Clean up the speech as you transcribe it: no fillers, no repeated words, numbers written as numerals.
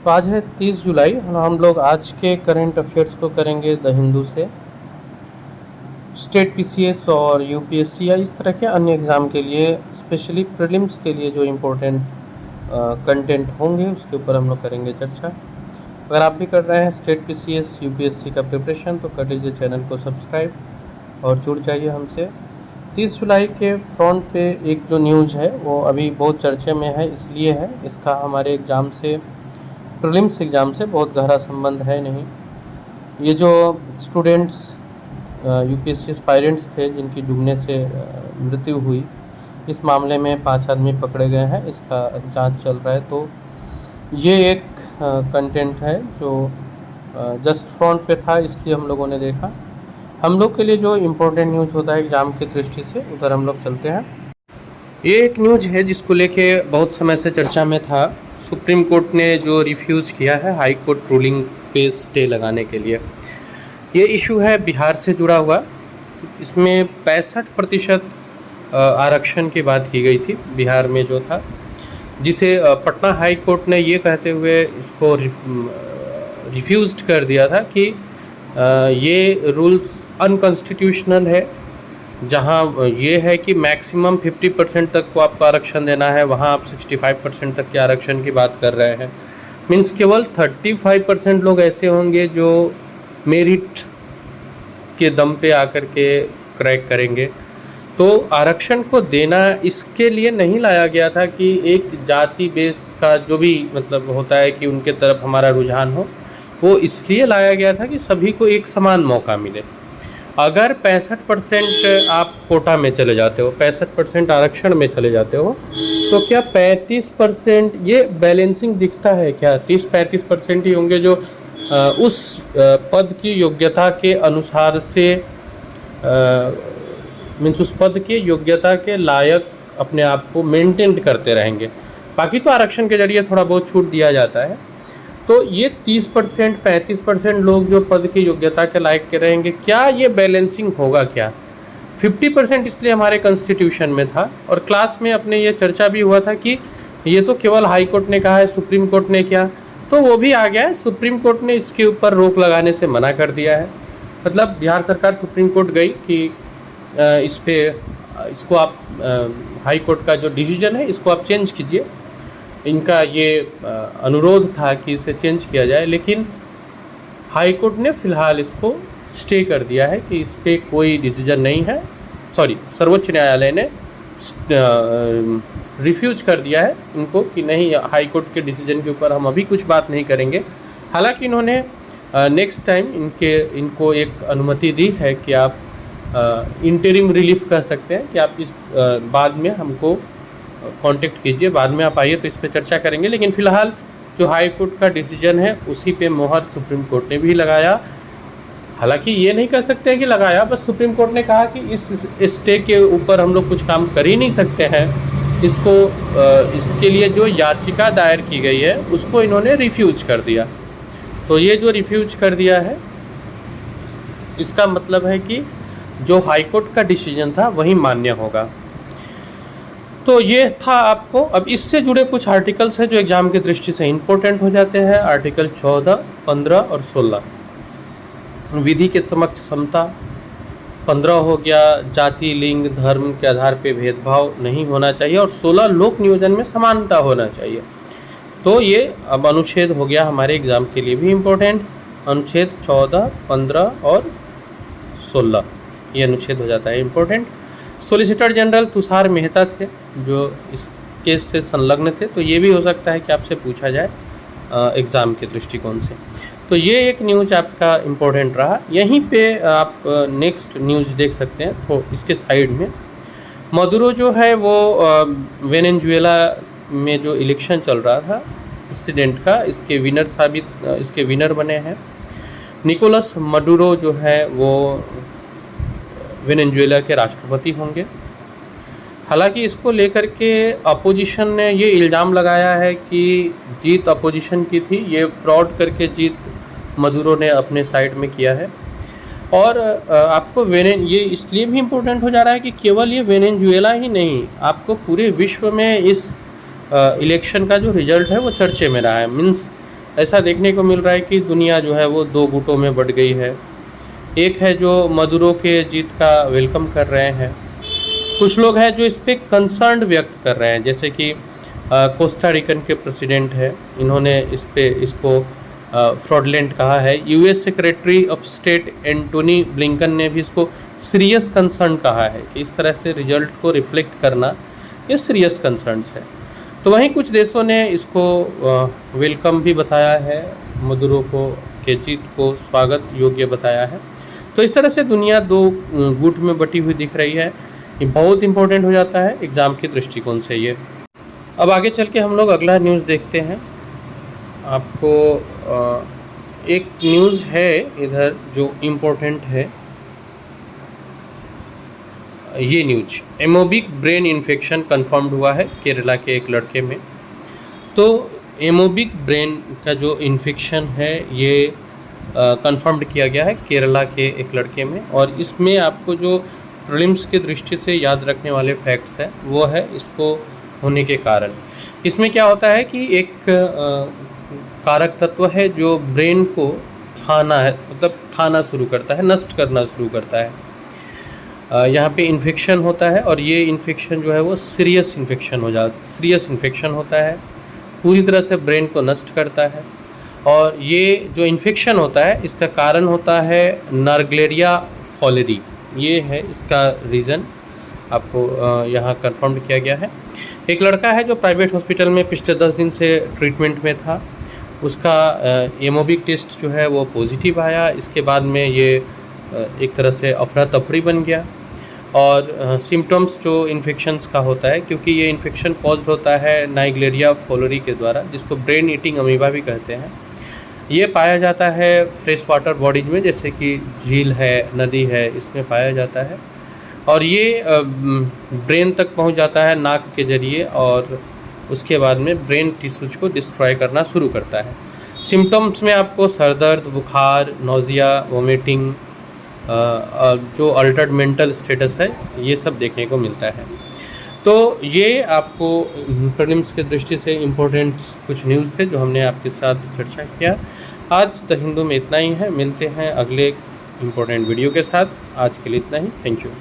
तो आज है 30 जुलाई और हम लोग आज के करंट अफेयर्स को करेंगे द हिंदू से। स्टेट पीसीएस और यूपीएससी या इस तरह के अन्य एग्ज़ाम के लिए, स्पेशली प्रीलिम्स के लिए जो इम्पोर्टेंट कंटेंट होंगे उसके ऊपर हम लोग करेंगे चर्चा। अगर आप भी कर रहे हैं स्टेट पीसीएस यूपीएससी का प्रिपरेशन तो कर लीजिए चैनल को सब्सक्राइब और जुड़ जाइए हमसे। 30 जुलाई के फ्रंट पे एक जो न्यूज़ है वो अभी बहुत चर्चे में है, इसलिए है इसका हमारे एग्ज़ाम से, प्रीलिम्स एग्ज़ाम से बहुत गहरा संबंध है नहीं। ये जो स्टूडेंट्स यूपीएससी एस्पायरेंट्स थे जिनकी डूबने से मृत्यु हुई, इस मामले में 5 आदमी पकड़े गए हैं, इसका जांच चल रहा है। तो ये एक कंटेंट है जो जस्ट फ्रंट पे था, इसलिए हम लोगों ने देखा। हम लोग के लिए जो इम्पोर्टेंट न्यूज़ होता है एग्ज़ाम की दृष्टि से, उधर हम लोग चलते हैं। ये एक न्यूज़ है जिसको लेके बहुत समय से चर्चा में था। सुप्रीम कोर्ट ने जो रिफ्यूज़ किया है हाई कोर्ट रूलिंग पे स्टे लगाने के लिए। ये इशू है बिहार से जुड़ा हुआ। इसमें 65% आरक्षण की बात की गई थी बिहार में जो था, जिसे पटना हाई कोर्ट ने ये कहते हुए इसको रिफ्यूज़ड कर दिया था कि ये रूल्स अनकॉन्स्टिट्यूशनल है। जहाँ ये है कि मैक्सिमम 50% तक को आपको आरक्षण देना है, वहाँ आप 65% तक के आरक्षण की बात कर रहे हैं। मीन्स केवल 35% लोग ऐसे होंगे जो मेरिट के दम पे आकर के क्रैक करेंगे। तो आरक्षण को देना इसके लिए नहीं लाया गया था कि एक जाति बेस का जो भी मतलब होता है कि उनके तरफ हमारा रुझान हो, वो इसलिए लाया गया था कि सभी को एक समान मौका मिले। अगर 65% आप कोटा में चले जाते हो, 65% आरक्षण में चले जाते हो, तो क्या 35% ये बैलेंसिंग दिखता है क्या? 30-35% ही होंगे जो उस पद की योग्यता के अनुसार से मीन्स उस पद के योग्यता के लायक अपने आप को मेंटेन करते रहेंगे। बाकी तो आरक्षण के जरिए थोड़ा बहुत छूट दिया जाता है। तो ये 30% 35% लोग जो पद की योग्यता के लायक के रहेंगे, क्या ये बैलेंसिंग होगा क्या? 50% इसलिए हमारे कॉन्स्टिट्यूशन में था और क्लास में अपने ये चर्चा भी हुआ था कि ये तो केवल हाई कोर्ट ने कहा है, सुप्रीम कोर्ट ने क्या, तो वो भी आ गया है। सुप्रीम कोर्ट ने इसके ऊपर रोक लगाने से मना कर दिया है। मतलब बिहार सरकार सुप्रीम कोर्ट गई कि इसको आप हाई कोर्ट का जो डिसीजन है इसको आप चेंज कीजिए। इनका ये अनुरोध था कि इसे चेंज किया जाए, लेकिन हाई कोर्ट ने फ़िलहाल इसको स्टे कर दिया है कि इस पर कोई डिसीजन नहीं है। सर्वोच्च न्यायालय ने रिफ्यूज कर दिया है इनको कि नहीं, हाई कोर्ट के डिसीजन के ऊपर हम अभी कुछ बात नहीं करेंगे। हालांकि इन्होंने नेक्स्ट टाइम इनको एक अनुमति दी है कि आप इंटरिम रिलीफ कह सकते हैं कि आप इस बाद में हमको कांटेक्ट कीजिए, बाद में आप आइए तो इस पर चर्चा करेंगे। लेकिन फ़िलहाल जो हाई कोर्ट का डिसीजन है उसी पे मोहर सुप्रीम कोर्ट ने भी लगाया। हालांकि ये नहीं कह सकते हैं कि लगाया, बस सुप्रीम कोर्ट ने कहा कि इस स्टे के ऊपर हम लोग कुछ काम कर ही नहीं सकते हैं। इसके लिए जो याचिका दायर की गई है उसको इन्होंने रिफ्यूज कर दिया। तो ये जो रिफ्यूज कर दिया है इसका मतलब है कि जो हाई कोर्ट का डिसीजन था वही मान्य होगा। तो ये था आपको। अब इससे जुड़े कुछ आर्टिकल्स हैं जो एग्ज़ाम की दृष्टि से इम्पोर्टेंट हो जाते हैं। आर्टिकल 14, 15 और 16, विधि के समक्ष समता। 15 हो गया, जाति, लिंग, धर्म के आधार पे भेदभाव नहीं होना चाहिए, और 16 लोक नियोजन में समानता होना चाहिए। तो ये अब अनुच्छेद हो गया हमारे एग्ज़ाम के लिए भी इम्पोर्टेंट। अनुच्छेद 14, 15 और 16 ये अनुच्छेद हो जाता है important. Solicitor general Tushar Mehta थे जो इस केस से संलग्न थे, तो ये भी हो सकता है कि आपसे पूछा जाए एग्ज़ाम के दृष्टिकोण से। तो ये एक न्यूज़ आपका इम्पोर्टेंट रहा। यहीं पे आप नेक्स्ट न्यूज़ देख सकते हैं। तो इसके साइड में मदुरो जो है वो वेनेजुएला में जो इलेक्शन चल रहा था प्रेसिडेंट का, इसके विनर बने हैं। निकोलस मडुरो जो है वो वेनेजुएला के राष्ट्रपति होंगे। हालांकि इसको लेकर के अपोजिशन ने ये इल्ज़ाम लगाया है कि जीत अपोजिशन की थी, ये फ्रॉड करके जीत मदुरो ने अपने साइड में किया है। और आपको ये इसलिए भी इम्पोर्टेंट हो जा रहा है कि केवल ये वेनेजुएला ही नहीं, आपको पूरे विश्व में इस इलेक्शन का जो रिज़ल्ट है वो चर्चे में रहा है। मीन्स ऐसा देखने को मिल रहा है कि दुनिया जो है वो दो गुटों में बँट गई है। एक है जो मदुरो के जीत का वेलकम कर रहे हैं, कुछ लोग हैं जो इस पे कंसर्न व्यक्त कर रहे हैं, जैसे कि कोस्टा रिकन के प्रेसिडेंट है, इन्होंने इसको फ्रॉडलेंट कहा है। US secretary of state Antony Blinken ने भी इसको सीरियस कंसर्न कहा है कि इस तरह से रिजल्ट को रिफ्लेक्ट करना ये सीरियस कंसर्न्स है। तो वहीं कुछ देशों ने इसको वेलकम भी बताया है, मदुरो को के जीत को स्वागत योग्य बताया है। तो इस तरह से दुनिया दो गुट में बटी हुई दिख रही है। ये बहुत इंपॉर्टेंट हो जाता है एग्ज़ाम के दृष्टिकोण से ये। अब आगे चल के हम लोग अगला न्यूज़ देखते हैं। आपको एक न्यूज़ है इधर जो इम्पोर्टेंट है, ये news amoebic brain infection confirmed हुआ है केरला के एक लड़के में। तो एमोबिक ब्रेन का जो इन्फेक्शन है ये कंफर्म्ड किया गया है केरला के एक लड़के में, और इसमें आपको जो प्रीलिम्स की दृष्टि से याद रखने वाले फैक्ट्स हैं वो है इसको होने के कारण। इसमें क्या होता है कि एक कारक तत्व है जो ब्रेन को खाना शुरू करता है, नष्ट करना शुरू करता है। यहाँ पे इन्फेक्शन होता है और ये इन्फेक्शन जो है वो सीरियस इन्फेक्शन होता है, पूरी तरह से ब्रेन को नष्ट करता है। और ये जो इन्फेक्शन होता है इसका कारण होता है नार्गलेरिया फॉलेरी, ये है इसका रीज़न आपको यहाँ कंफर्म किया गया है। एक लड़का है जो प्राइवेट हॉस्पिटल में पिछले 10 दिन से ट्रीटमेंट में था, उसका एमोबिक टेस्ट जो है वो पॉजिटिव आया। इसके बाद में ये एक तरह से अफरा तफरी बन गया और सिम्टम्स जो इन्फेक्शंस का होता है, क्योंकि ये इन्फेक्शन कॉज्ड होता है नाइग्लेरिया फॉलोरी के द्वारा, जिसको ब्रेन ईटिंग अमीबा भी कहते हैं। ये पाया जाता है फ्रेश वाटर बॉडीज में, जैसे कि झील है, नदी है, इसमें पाया जाता है। और ये ब्रेन तक पहुंच जाता है नाक के ज़रिए और उसके बाद में ब्रेन टिश्यूज को डिस्ट्रॉय करना शुरू करता है। सिम्टम्स में आपको सर दर्द, बुखार, नोज़िया, वोमिटिंग, जो अल्टर्ड मेंटल स्टेटस है, ये सब देखने को मिलता है। तो ये आपको प्रीलिम्स के दृष्टि से इम्पोर्टेंट कुछ न्यूज़ थे जो हमने आपके साथ चर्चा किया। आज द हिंदू में इतना ही है, मिलते हैं अगले इम्पोर्टेंट वीडियो के साथ। आज के लिए इतना ही, थैंक यू।